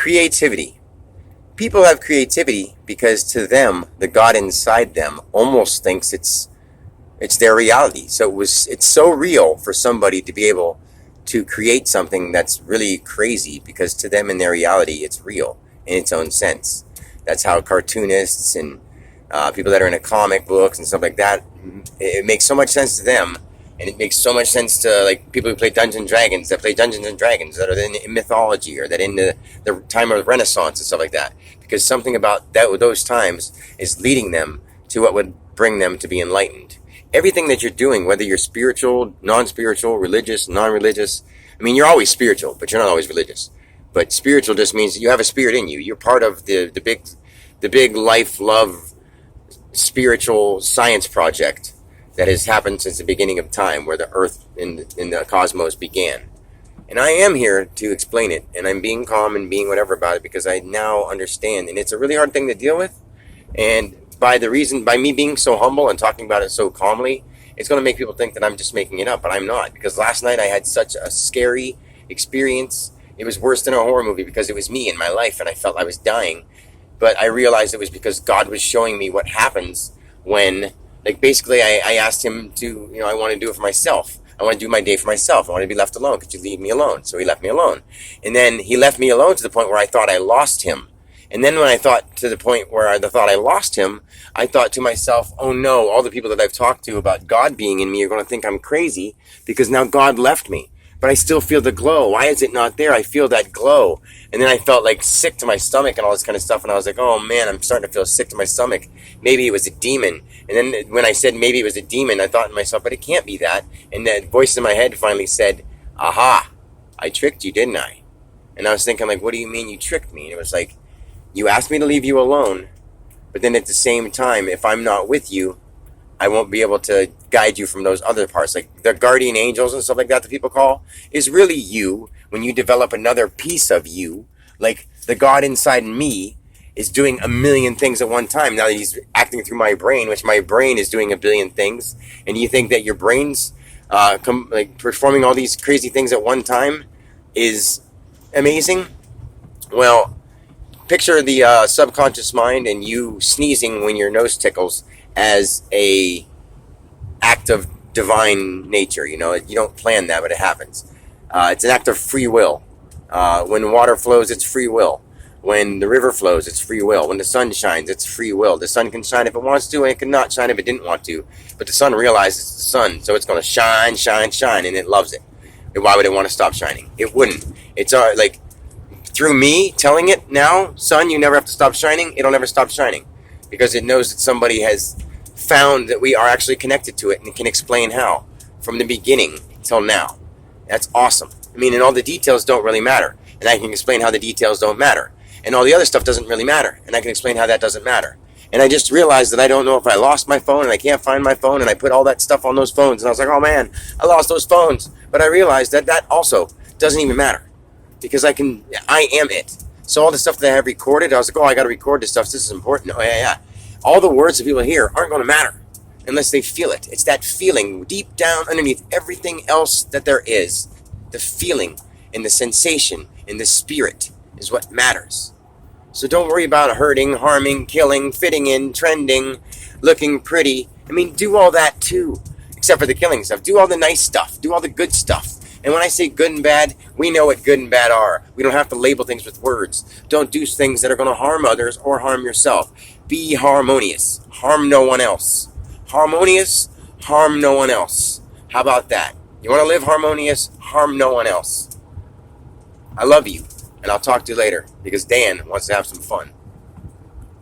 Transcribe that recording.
Creativity. People have creativity because to them, the God inside them almost thinks it's their reality. So it's so real for somebody to be able to create something that's really crazy because to them in their reality, it's real in its own sense. That's how cartoonists and people that are into comic books and stuff like that, it makes so much sense to them. And it makes so much sense to like people who play Dungeons and Dragons, that play Dungeons and Dragons, that are in mythology or that in the time of the Renaissance and stuff like that. Because something about those times is leading them to what would bring them to be enlightened. Everything that you're doing, whether you're spiritual, non-spiritual, religious, non-religious, I mean, you're always spiritual, but you're not always religious. But spiritual just means that you have a spirit in you. You're part of the big life, love, spiritual science project that has happened since the beginning of time, where the earth and the cosmos began. And I am here to explain it, and I'm being calm and being whatever about it because I now understand, and it's a really hard thing to deal with. And by me being so humble and talking about it so calmly, it's going to make people think that I'm just making it up, but I'm not. Because last night I had such a scary experience. It was worse than a horror movie because it was me in my life, and I felt I was dying. But I realized it was because God was showing me what happens when, like, basically I asked him to, I want to do it for myself. I want to do my day for myself. I want to be left alone. Could you leave me alone? So he left me alone. And then he left me alone to the point where I thought I lost him. And then when I thought to the point where I thought I lost him, I thought to myself, oh no, all the people that I've talked to about God being in me are going to think I'm crazy because now God left me. But I still feel the glow. Why is it not there? I feel that glow. And then I felt like sick to my stomach and all this kind of stuff. And I was like, oh man, I'm starting to feel sick to my stomach. Maybe it was a demon. And then when I said maybe it was a demon, I thought to myself, but it can't be that. And the voice in my head finally said, aha, I tricked you, didn't I? And I was thinking, like, what do you mean you tricked me? And it was like, you asked me to leave you alone. But then at the same time, if I'm not with you, I won't be able to guide you from those other parts. Like the guardian angels and stuff like that people call is really you when you develop another piece of you. Like the God inside me is doing a million things at one time. Now that he's acting through my brain, which my brain is doing a billion things. And you think that your brain's performing all these crazy things at one time is amazing? Well, picture the subconscious mind and you sneezing when your nose tickles as a act of divine nature. You don't plan that, but it happens. It's an act of free will. When water flows, it's free will. When the river flows, it's free will. When the sun shines, it's free will. The sun can shine if it wants to, and it cannot shine if it didn't want to. But the sun realizes it's the sun, so it's going to shine, shine, shine, and it loves it. And why would it want to stop shining? It wouldn't. It's like through me telling it now, sun, you never have to stop shining. It'll never stop shining because it knows that somebody has found that we are actually connected to it and can explain how from the beginning till now. That's awesome. I mean, and all the details don't really matter. And I can explain how the details don't matter. And all the other stuff doesn't really matter. And I can explain how that doesn't matter. And I just realized that I don't know if I lost my phone and I can't find my phone. And I put all that stuff on those phones. And I was like, oh man, I lost those phones. But I realized that that also doesn't even matter. Because I am it. So all the stuff that I have recorded, I was like, oh, I got to record this stuff. This is important. Oh, yeah. All the words that people hear aren't going to matter unless they feel it. It's that feeling deep down underneath everything else that there is. The feeling and the sensation and the spirit is what matters. So don't worry about hurting, harming, killing, fitting in, trending, looking pretty. I mean, do all that too, except for the killing stuff. Do all the nice stuff. Do all the good stuff. And when I say good and bad, we know what good and bad are. We don't have to label things with words. Don't do things that are going to harm others or harm yourself. Be harmonious. Harm no one else. Harmonious, harm no one else. How about that? You want to live harmonious, harm no one else. I love you, and I'll talk to you later, because Dan wants to have some fun.